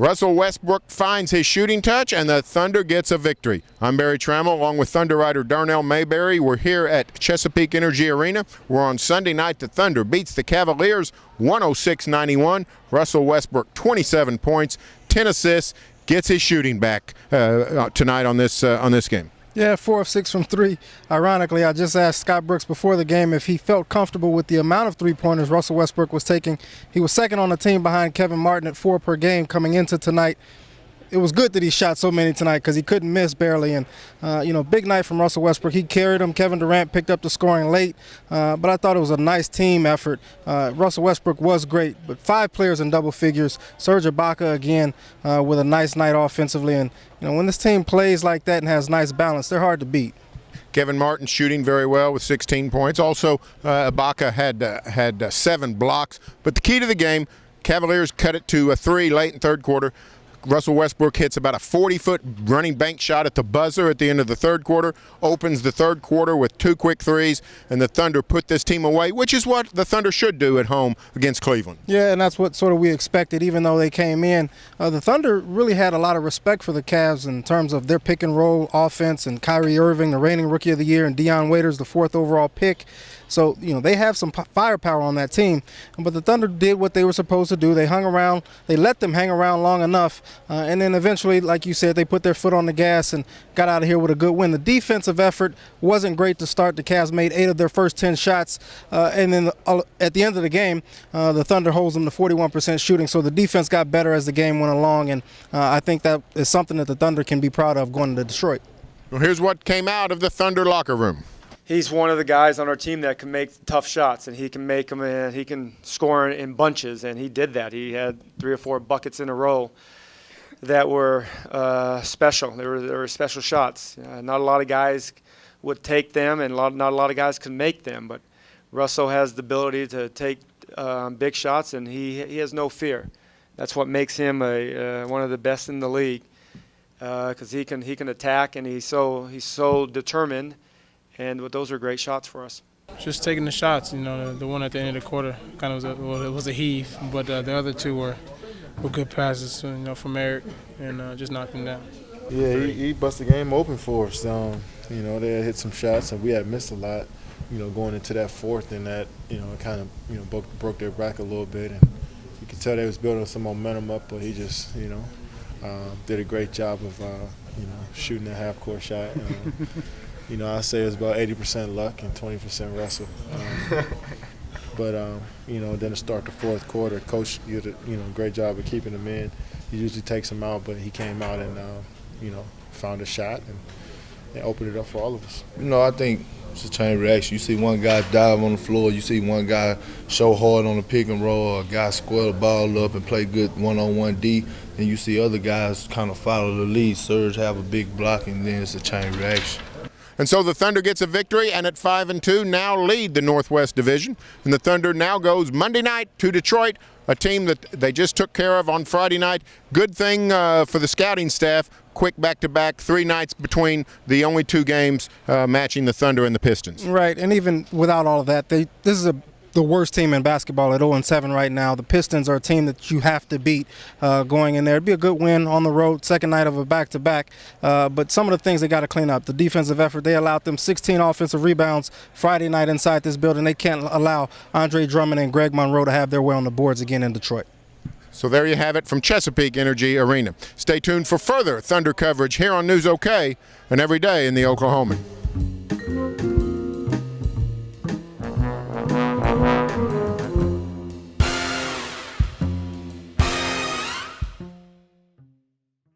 Russell Westbrook finds his shooting touch, and the Thunder gets a victory. I'm Barry Trammell, along with Thunder writer Darnell Mayberry. We're here at Chesapeake Energy Arena, where on Sunday night the Thunder beats the Cavaliers 106-91. Russell Westbrook, 27 points, 10 assists, gets his shooting back tonight on this game. Yeah, 4 of 6 from 3. Ironically, I just asked Scott Brooks before the game if he felt comfortable with the amount of three-pointers Russell Westbrook was taking. He was second on the team behind Kevin Martin at 4 per game coming into tonight. It was good that he shot so many tonight because he couldn't miss barely. And, big night from Russell Westbrook. He carried him. Kevin Durant picked up the scoring late. But I thought it was a nice team effort. Russell Westbrook was great, but 5 players in double figures. Serge Ibaka again with a nice night offensively. And, when this team plays like that and has nice balance, they're hard to beat. Kevin Martin shooting very well with 16 points. Also, Ibaka had 7 blocks. But the key to the game, Cavaliers cut it to a 3 late in third quarter. Russell Westbrook hits about a 40-foot running bank shot at the buzzer at the end of the third quarter, opens the third quarter with 2 quick threes, and the Thunder put this team away, which is what the Thunder should do at home against Cleveland. Yeah, and that's what sort of we expected, even though they came in. The Thunder really had a lot of respect for the Cavs in terms of their pick-and-roll offense, and Kyrie Irving, the reigning Rookie of the Year, and Dion Waiters, the 4th overall pick. So, they have some firepower on that team. But the Thunder did what they were supposed to do. They hung around. They let them hang around long enough. And then eventually, like you said, they put their foot on the gas and got out of here with a good win. The defensive effort wasn't great to start. The Cavs made 8 of their first 10 shots. And then at the end of the game, the Thunder holds them to 41% shooting. So the defense got better as the game went along. And I think that is something that the Thunder can be proud of going to Detroit. Well, here's what came out of the Thunder locker room. He's one of the guys on our team that can make tough shots, and he can make them, and he can score in bunches, and he did that. He had 3 or 4 buckets in a row that were special. They were special shots. Not a lot of guys would take them, and not a lot of guys can make them. But Russell has the ability to take big shots, and he has no fear. That's what makes him one of the best in the league, because he can attack, and he's so determined. And those are great shots for us. Just taking the shots, the one at the end of the quarter kind of was a heave, but the other 2 were good passes, from Eric, and just knocked them down. Yeah, he busted the game open for us. They had hit some shots, and we had missed a lot, going into that fourth, and that, it kind of, broke their back a little bit. And you could tell they was building some momentum up, but he just, did a great job of, shooting a half-court shot. I say it was about 80% luck and 20% Russell. But then to start the fourth quarter, Coach did a great job of keeping him in. He usually takes him out, but he came out and found a shot and opened it up for all of us. I think it's a chain reaction. You see one guy dive on the floor, you see one guy show hard on the pick and roll, or a guy square the ball up and play good one-on-one D, and you see other guys kind of follow the lead. Serge have a big block, and then it's a chain reaction. And so the Thunder gets a victory, and at 5-2 now lead the Northwest Division. And the Thunder now goes Monday night to Detroit, a team that they just took care of on Friday night. Good thing for the scouting staff, quick back-to-back, 3 nights between the only 2 games matching the Thunder and the Pistons. Right, and even without all of that, this is the worst team in basketball at 0-7 right now. The Pistons are a team that you have to beat going in there. It'd be a good win on the road, second night of a back-to-back. But some of the things they got to clean up. The defensive effort, they allowed them 16 offensive rebounds Friday night inside this building. They can't allow Andre Drummond and Greg Monroe to have their way on the boards again in Detroit. So there you have it from Chesapeake Energy Arena. Stay tuned for further Thunder coverage here on News OK and every day in the Oklahoman.